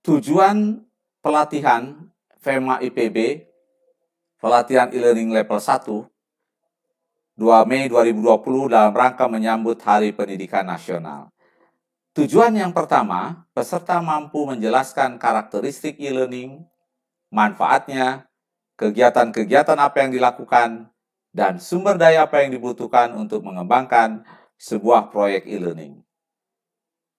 Tujuan pelatihan FEMA IPB, pelatihan e-learning level 1, 2 Mei 2020 dalam rangka menyambut Hari Pendidikan Nasional. Tujuan yang pertama, peserta mampu menjelaskan karakteristik e-learning, manfaatnya, kegiatan-kegiatan apa yang dilakukan, dan sumber daya apa yang dibutuhkan untuk mengembangkan sebuah proyek e-learning.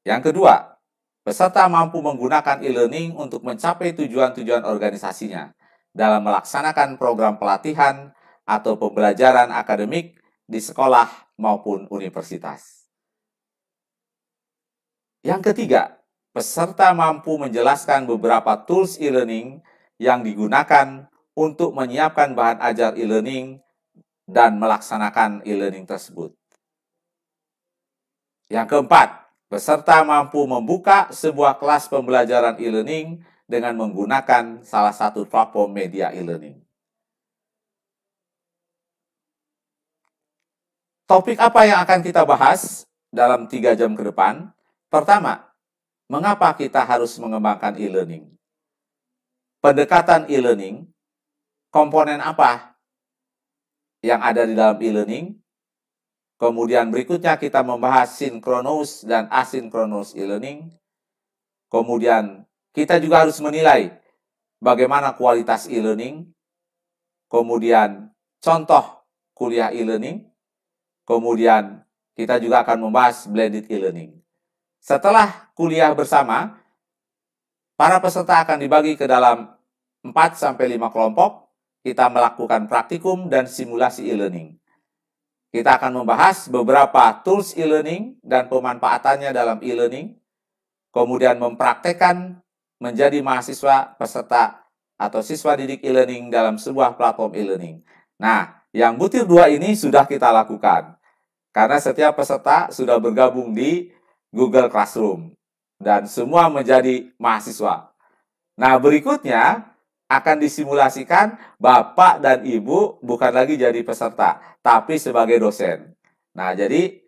Yang kedua, peserta mampu menggunakan e-learning untuk mencapai tujuan-tujuan organisasinya dalam melaksanakan program pelatihan atau pembelajaran akademik di sekolah maupun universitas. Yang ketiga, peserta mampu menjelaskan beberapa tools e-learning yang digunakan untuk menyiapkan bahan ajar e-learning dan melaksanakan e-learning tersebut. Yang keempat, peserta mampu membuka sebuah kelas pembelajaran e-learning dengan menggunakan salah satu platform media e-learning. Topik apa yang akan kita bahas dalam 3 jam ke depan? Pertama, mengapa kita harus mengembangkan e-learning? Pendekatan e-learning, komponen apa yang ada di dalam e-learning? Kemudian berikutnya kita membahas sinkronus dan asinkronus e-learning. Kemudian kita juga harus menilai bagaimana kualitas e-learning. Kemudian contoh kuliah e-learning. Kemudian kita juga akan membahas blended e-learning. Setelah kuliah bersama, para peserta akan dibagi ke dalam 4-5 kelompok. Kita melakukan praktikum dan simulasi e-learning. Kita akan membahas beberapa tools e-learning dan pemanfaatannya dalam e-learning. Kemudian mempraktekkan menjadi mahasiswa peserta atau siswa didik e-learning dalam sebuah platform e-learning. Nah, yang butir 2 ini sudah kita lakukan. Karena setiap peserta sudah bergabung di Google Classroom. Dan semua menjadi mahasiswa. Nah, berikutnya akan disimulasikan Bapak dan Ibu bukan lagi jadi peserta, tapi sebagai dosen. Nah, jadi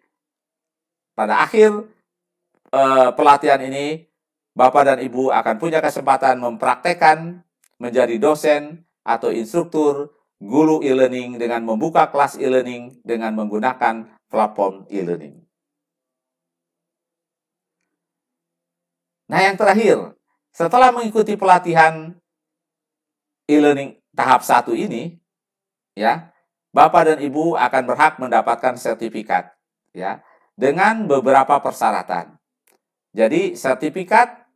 pada akhir pelatihan ini, Bapak dan Ibu akan punya kesempatan mempraktekkan menjadi dosen atau instruktur guru e-learning dengan membuka kelas e-learning dengan menggunakan platform e-learning. Nah, yang terakhir, setelah mengikuti pelatihan e-learning tahap 1 ini, ya, Bapak dan Ibu akan berhak mendapatkan sertifikat, ya, dengan beberapa persyaratan. Jadi, sertifikat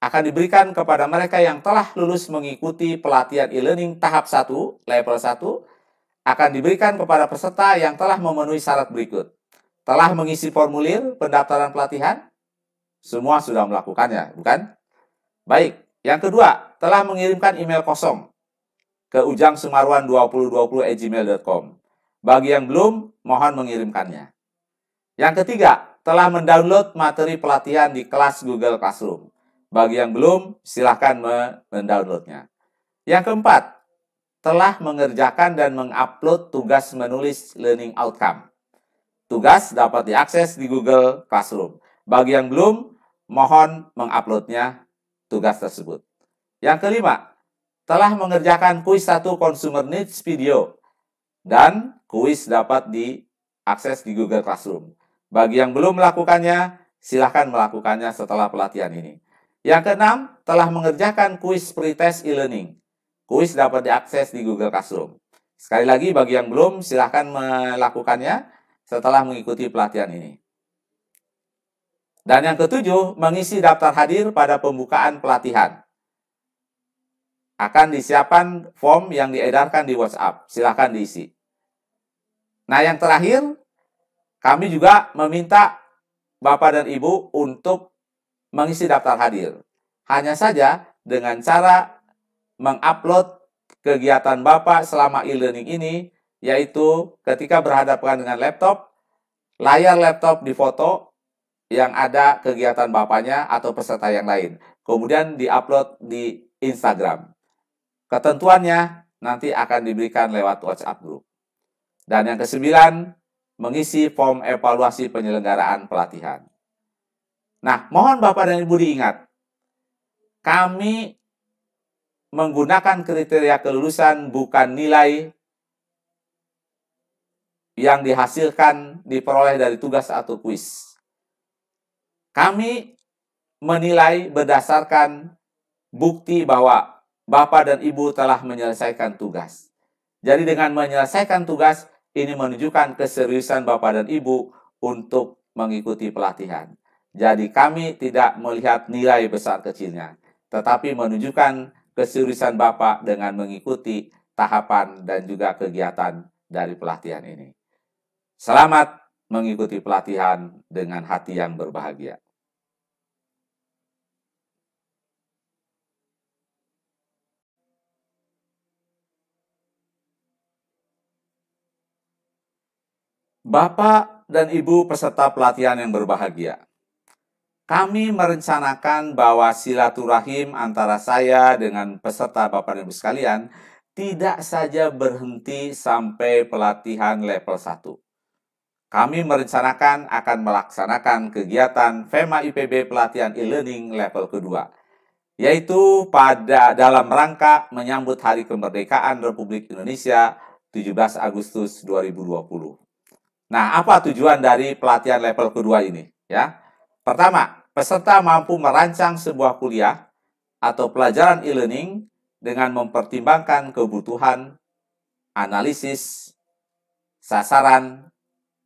akan diberikan kepada mereka yang telah lulus mengikuti pelatihan e-learning tahap 1, level 1, akan diberikan kepada peserta yang telah memenuhi syarat berikut. Telah mengisi formulir pendaftaran pelatihan, semua sudah melakukannya, bukan? Baik, yang kedua, telah mengirimkan email kosong ke ujangsumarwan2020@gmail.com. Bagi yang belum, mohon mengirimkannya. Yang ketiga, telah mendownload materi pelatihan di kelas Google Classroom. Bagi yang belum, silahkan mendownloadnya. Yang keempat, telah mengerjakan dan mengupload tugas menulis learning outcome. Tugas dapat diakses di Google Classroom. Bagi yang belum, mohon menguploadnya tugas tersebut. Yang kelima, telah mengerjakan kuis 1 consumer needs video dan kuis dapat diakses di Google Classroom. Bagi yang belum melakukannya, silahkan melakukannya setelah pelatihan ini. Yang keenam, telah mengerjakan kuis pretest e-learning. Kuis dapat diakses di Google Classroom. Sekali lagi, bagi yang belum, silahkan melakukannya setelah mengikuti pelatihan ini. Dan yang ketujuh, mengisi daftar hadir pada pembukaan pelatihan. Akan disiapkan form yang diedarkan di WhatsApp. Silahkan diisi. Nah, yang terakhir, kami juga meminta Bapak dan Ibu untuk mengisi daftar hadir. Hanya saja dengan cara mengupload kegiatan Bapak selama e-learning ini, yaitu ketika berhadapan dengan laptop, layar laptop difoto yang ada kegiatan Bapaknya atau peserta yang lain. Kemudian diupload di Instagram. Ketentuannya nanti akan diberikan lewat WhatsApp group. Dan yang kesembilan, mengisi form evaluasi penyelenggaraan pelatihan. Nah, mohon Bapak dan Ibu diingat, kami menggunakan kriteria kelulusan bukan nilai yang dihasilkan diperoleh dari tugas atau kuis. Kami menilai berdasarkan bukti bahwa Bapak dan Ibu telah menyelesaikan tugas. Jadi dengan menyelesaikan tugas, ini menunjukkan keseriusan Bapak dan Ibu untuk mengikuti pelatihan. Jadi kami tidak melihat nilai besar kecilnya, tetapi menunjukkan keseriusan Bapak dengan mengikuti tahapan dan juga kegiatan dari pelatihan ini. Selamat mengikuti pelatihan dengan hati yang berbahagia. Bapak dan Ibu peserta pelatihan yang berbahagia, kami merencanakan bahwa silaturahim antara saya dengan peserta Bapak dan Ibu sekalian tidak saja berhenti sampai pelatihan level 1. Kami merencanakan akan melaksanakan kegiatan FEMA IPB pelatihan e-learning level kedua, yaitu dalam rangka menyambut Hari Kemerdekaan Republik Indonesia 17 Agustus 2020. Nah, apa tujuan dari pelatihan level kedua ini? Ya, pertama, peserta mampu merancang sebuah kuliah atau pelajaran e-learning dengan mempertimbangkan kebutuhan, analisis, sasaran,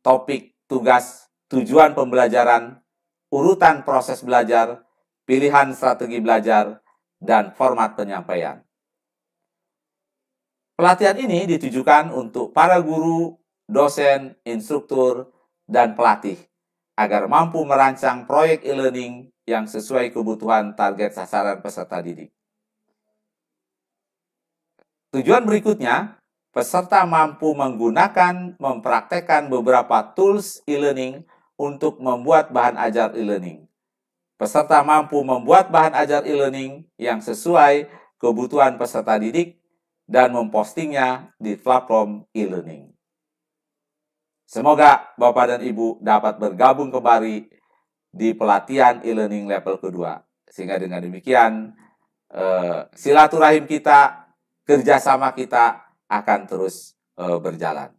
topik, tugas, tujuan pembelajaran, urutan proses belajar, pilihan strategi belajar, dan format penyampaian. Pelatihan ini ditujukan untuk para guru, dosen, instruktur, dan pelatih agar mampu merancang proyek e-learning yang sesuai kebutuhan target sasaran peserta didik. Tujuan berikutnya, peserta mampu mempraktekkan beberapa tools e-learning untuk membuat bahan ajar e-learning. Peserta mampu membuat bahan ajar e-learning yang sesuai kebutuhan peserta didik dan mempostingnya di platform e-learning. Semoga Bapak dan Ibu dapat bergabung kembali di pelatihan e-learning level kedua. Sehingga dengan demikian, silaturahim kita, kerjasama kita akan terus berjalan.